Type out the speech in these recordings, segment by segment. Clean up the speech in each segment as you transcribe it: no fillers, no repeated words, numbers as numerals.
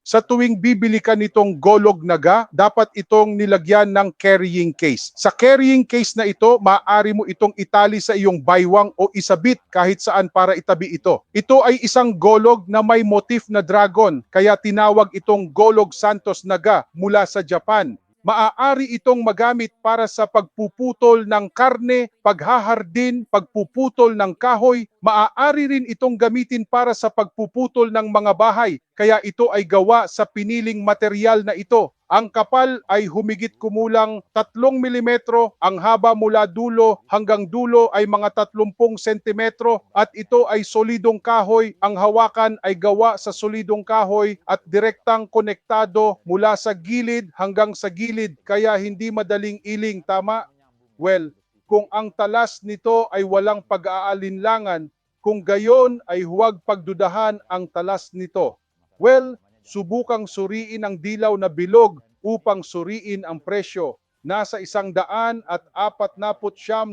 Sa tuwing bibili ka nitong Golog Naga, dapat itong nilagyan ng carrying case. Sa carrying case na ito, maaari mo itong itali sa iyong baywang o isabit kahit saan para itabi ito. Ito ay isang golog na may motif na dragon, kaya tinawag itong Golog Santos Naga mula sa Japan. Maaari itong magamit para sa pagpuputol ng karne, paghahardin, pagpuputol ng kahoy. Maaari rin itong gamitin para sa pagpuputol ng mga bahay, kaya ito ay gawa sa piniling material na ito. Ang kapal ay humigit kumulang 3 milimetro, ang haba mula dulo hanggang dulo ay mga 30 sentimetro at ito ay solidong kahoy. Ang hawakan ay gawa sa solidong kahoy at direktang konektado mula sa gilid hanggang sa gilid kaya hindi madaling iling, tama? Well, kung ang talas nito ay walang pag-aalinlangan, kung gayon ay huwag pagdudahan ang talas nito. Well, subukang suriin ang dilaw na bilog upang suriin ang presyo. Nasa 149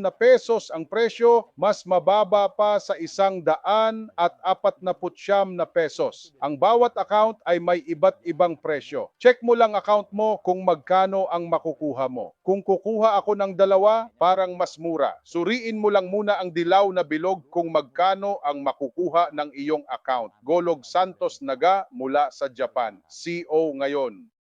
na pesos ang presyo, mas mababa pa sa 149 na pesos. Ang bawat account ay may iba't ibang presyo. Check mo lang account mo kung magkano ang makukuha mo. Kung kukuha ako ng dalawa, parang mas mura. Suriin mo lang muna ang dilaw na bilog kung magkano ang makukuha ng iyong account. Golog Santos Naga mula sa Japan. CO ngayon.